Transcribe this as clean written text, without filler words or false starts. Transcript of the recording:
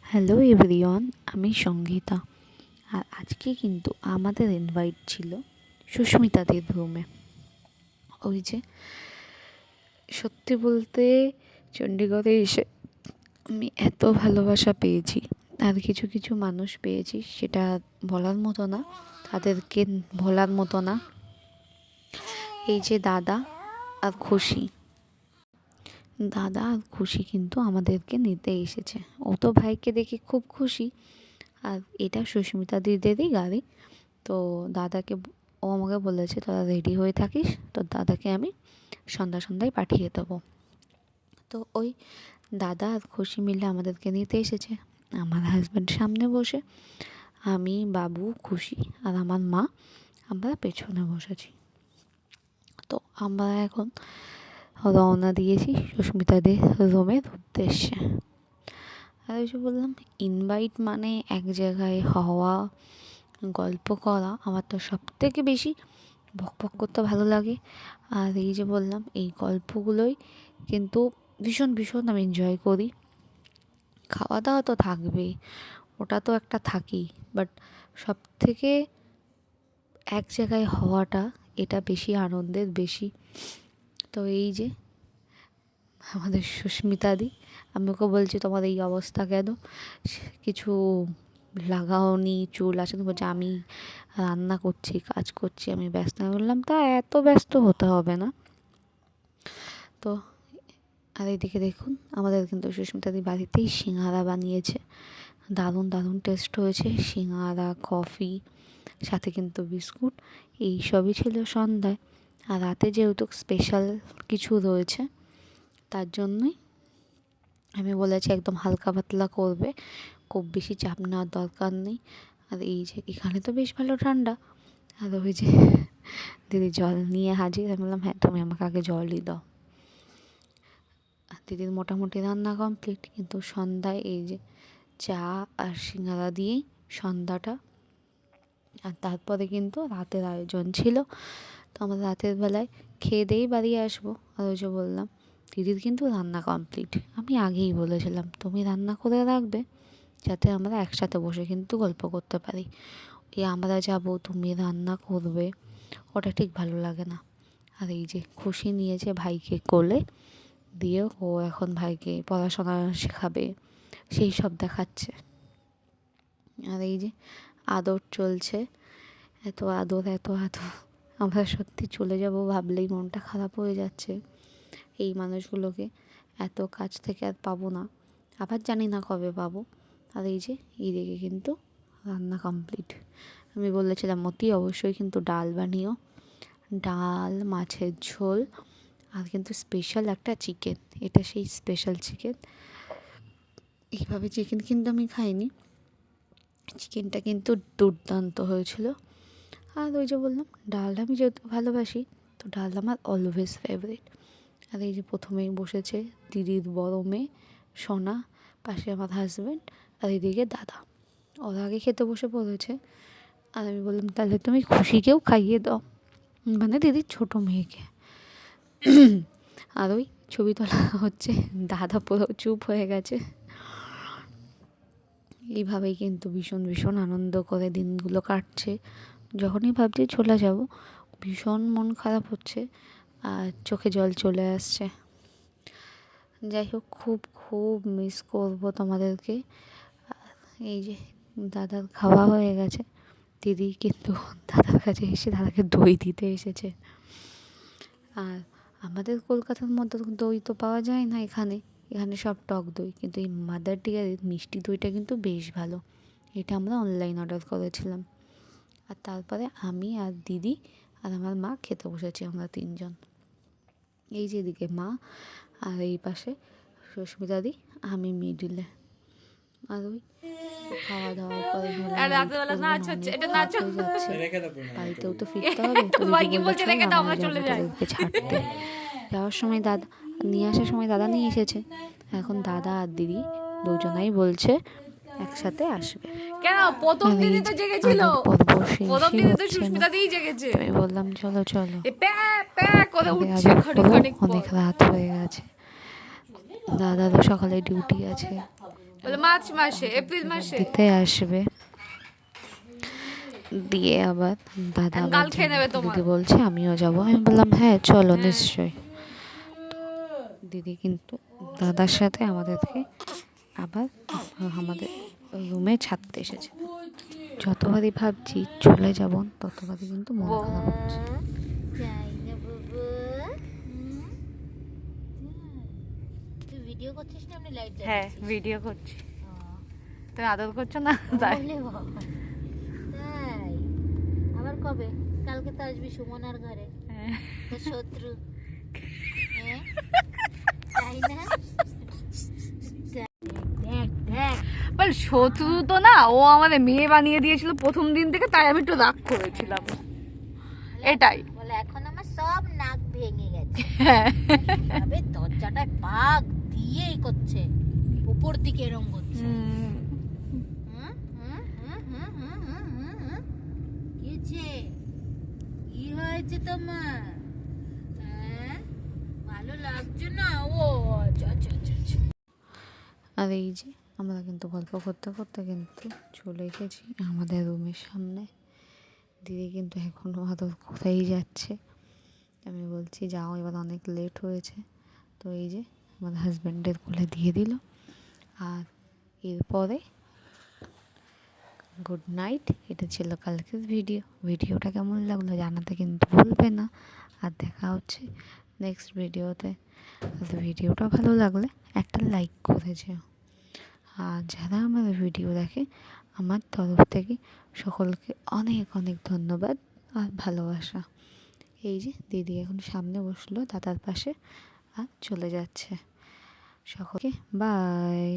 Hello everyone, আমি সঙ্গীতা। আর আজকে কিন্তু আমাদের ইনভাইট ছিল সুস্মিতাদের রুমে। ওই যে সত্যি বলতে চণ্ডীগড়ে এসে আমি এত ভালোবাসা পেয়েছি, আর কিছু কিছু মানুষ পেয়েছি সেটা বলার মতো না, তাদেরকে বলার মতো না। এই যে দাদা আর খুশি কিন্তু আমাদেরকে নিতে এসেছে। ও তো ভাইকে দেখে খুব খুশি। আর এটা সুস্মিতা দিদেরই গাড়ি। তো ও আমাকে বলেছে তোরা রেডি হয়ে থাকিস, তো দাদাকে আমি সন্ধ্যায় পাঠিয়ে দেবো। তো ওই দাদা আর খুশি মিলে আমাদেরকে নিতে এসেছে। আমার হাজব্যান্ড সামনে বসে, আমি, বাবু, খুশি আর আমার মা আমরা পেছনে বসেছি। তো আমরা এখন রওনা দিয়েছি সুস্মিতাদের রুমের উদ্দেশ্যে। আর ওই যে বললাম, ইনভাইট মানে এক জায়গায় হওয়া, গল্প করা। আমার তো সব থেকে বেশি বকবক করতে ভালো লাগে। আর এই যে বললাম, এই গল্পগুলোই কিন্তু ভীষণ ভীষণ আমি এনজয় করি। খাওয়া দাওয়া তো থাকবেই, ওটা তো একটা থাকেই, বাট সব থেকে এক জায়গায় হওয়াটা, এটা বেশি আনন্দের বেশি। তো এই যে আমাদের সুস্মিতাদি, আমি ওকে বলছি তোমার এই অবস্থা কেন, কিছু লাগাওনি, চুল আসেনি। বলছে আমি রান্না করছি, কাজ করছি, আমি ব্যস্ত। আমি বললাম তা এত ব্যস্ত হতে হবে না। তো আর এইদিকে দেখুন, আমাদের কিন্তু সুস্মিতাদি বাড়িতেই সিঙ্গারা বানিয়েছে। দারুণ দারুণ টেস্ট হয়েছে সিঙ্গারা, কফি, সাথে কিন্তু বিস্কুট, এই সবই ছিল সন্ধ্যায়। আর রাতে যেহেতু স্পেশাল কিছু রয়েছে, তার জন্যই আমি বলেছি একদম হালকা পাতলা করবে, খুব বেশি চাপ নেওয়ার দরকার নেই। আর এই যে এখানে তো বেশ ভালো ঠান্ডা। আর ওই যে দিদি জল নিয়ে হাজির। আমি বললাম হ্যাঁ, তুমি আমাকে আগে জলই দাও। আর দিদির মোটামুটি রান্না কমপ্লিট, কিন্তু সন্ধ্যায় এই যে চা আর সিঙ্গারা দিয়েই সন্ধ্যাটা। আর তারপরে কিন্তু রাতের আয়োজন ছিল। তো আমরা রাতের বেলায় খেয়ে দিয়েই বাড়ি আসবো। আর ওই যে বললাম, দিদির কিন্তু রান্না কমপ্লিট। আমি আগেই বলেছিলাম তুমি রান্না করে রাখবে, যাতে আমরা একসাথে বসে কিন্তু গল্প করতে পারি। আমরা যাব তুমি রান্না করবে, ওটা ঠিক ভালো লাগে না। আর এই যে খুশি নিয়েছে ভাইকে কোলে দিয়ে, ও এখন ভাইকে পড়াশোনা শেখাবে, সেই সব দেখাচ্ছে। আর এই যে আদর চলছে, এত আদর এত আদর, আমরা সত্যি চলে যাব ভাবলেই মনটা খারাপ হয়ে যাচ্ছে। এই মানুষগুলোকে এত কাছ থেকে আর পাবো না, আবার জানি না কবে পাবো। আর এই যে এইদিকে কিন্তু রান্না কমপ্লিট। আমি বলেছিলাম মতি অবশ্যই কিন্তু ডাল বানিও, ডাল, মাছের ঝোল, আর কিন্তু স্পেশাল একটা চিকেন। এটা সেই স্পেশাল চিকেন। এইভাবে চিকেন কিন্তু আমি খাইনি, চিকেনটা কিন্তু দুর্দান্ত হয়েছিল। আর ওই যে বললাম, ডালটা আমি যেহেতু ভালোবাসি, তো ডাল আমার অলওয়েজ ফেভারিট। আর এই যে প্রথমেই বসেছে দিদির বড় মেয়ে সোনা, পাশে আমার হাজব্যান্ড, আর এদিকে দাদা। ওরা আগে খেতে বসে পড়েছে। আর আমি বললাম তাহলে তুমি খুশিকেও খাইয়ে দাও, মানে দিদির ছোটো মেয়েকে। আর ওই ছবি তোলা হচ্ছে, দাদা পুরো চুপ হয়ে গেছে। এইভাবেই কিন্তু ভীষণ ভীষণ আনন্দ করে দিনগুলো কাটছে। যখনই ভাবছি চলে যাব, ভীষণ মন খারাপ হচ্ছে আর চোখে জল চলে আসছে। যাই হোক, খুব খুব মিস করবো তোমাদেরকে। এই যে দাদার খাওয়া হয়ে গেছে, দিদি কিন্তু দাদার কাছে এসে দাদাকে দই দিতে এসেছে। আর আমাদের কলকাতার মতো দই তো পাওয়া যায় না এখানে, এখানে সব টক দই, কিন্তু এই মাদার ডেয়ারির মিষ্টি দইটা কিন্তু বেশ ভালো। এটা আমরা অনলাইন অর্ডার করেছিলাম। আর তারপরে আমি আর দিদি আর আমার মা খেতে বসেছি, আমরা তিনজন। এই যে এদিকে মা, আর এই পাশে সুস্মিতাদি, আমি মিডিলে। আর ওই খাওয়া দাওয়ার পরে বাড়িতেও তো ফিরতে হবে। তো দিদি বললো চল আমরা যাবো তোদেরকে ছাড়তে। যাওয়ার সময় দাদা নিয়ে আসার সময় দাদা নিয়ে এসেছে। এখন দাদা আর দিদি দুজনাই বলছে একসাথে আসবে। কেন প্রথম দিনই তো জেগেছিল, প্রথম দিনই তো সুস্মিতা দিই জেগেছে। আমি বললাম চলো চলো, করে উঠছে অনেক রাত হয়ে গেছে, দাদারও সকালে ডিউটি আছে। বলে মার্চ মাসে, এপ্রিল মাসে দিতে আসবে। দিয়ে আবার দাদা আবার গাল খেয়ে নেবে তোমার। দিদি বলছে আমিও যাব। আমি বললাম হ্যাঁ চলো নিশ্চয়ই। দিদি কিন্তু দাদার সাথে আমাদেরকে আবার আমাদের রুমে ছাড়তে এসেছে। যতবারই ভাবছি চলে যাব ততবারই কিন্তু মন খারাপ হচ্ছে। যাই না বাবা। তুই ভিডিও করছিস না এমনি লাইট হ্যাঁ ভিডিও করছি, তুমি আদর করছো না তাই। বলে বাবা তাই আবার কবে? কালকে তো আসবি সুমনার ঘরে, তোর শত্রু। হ্যাঁ তাই না? দেখ দেখ বাট শত্রু তো না, ও আমাদের মেয়ে বানিয়ে দিয়েছিল প্রথম দিন থেকে, তাই আমি একটু রাগ করেছিলাম, এটাই। বলে এখন আমার সব নাক ভেঙে গেছে। হ্যাঁ তবে দরজাটায় পাক দিয়েই করছে, উপর দিকে এরম করছে। কি হয়েছে? কি হয়েছে তোমার? হ্যাঁ? ভালো লাগছে না? ও আচ্ছা আচ্ছা আচ্ছা আচ্ছা। আর এই যে আমরা কিন্তু গল্প করতে করতে কিন্তু চলে এসেছি আমাদের রুমের সামনে। দিদি কিন্তু এখনও আদর কোথায় যাচ্ছে। আমি বলছি যাও এবার অনেক লেট হয়েছে। তো এই যে আমার হাজব্যান্ডের কোলে দিয়ে দিল। আর এরপরে গুড নাইট। এটা ছিল কালকের ভিডিওটা কেমন লাগলো জানাতে কিন্তু ভুলবে না। আর দেখা হচ্ছে নেক্সট ভিডিওতে। আর ভিডিওটা ভালো লাগলে একটা লাইক করে যেও। আর যারা আমার ভিডিও দেখে আমার তরফ থেকে সকলকে অনেক অনেক ধন্যবাদ আর ভালোবাসা। এই যে দিদি এখন সামনে বসলো দাদার পাশে আর চলে যাচ্ছে। সকলকে বাই।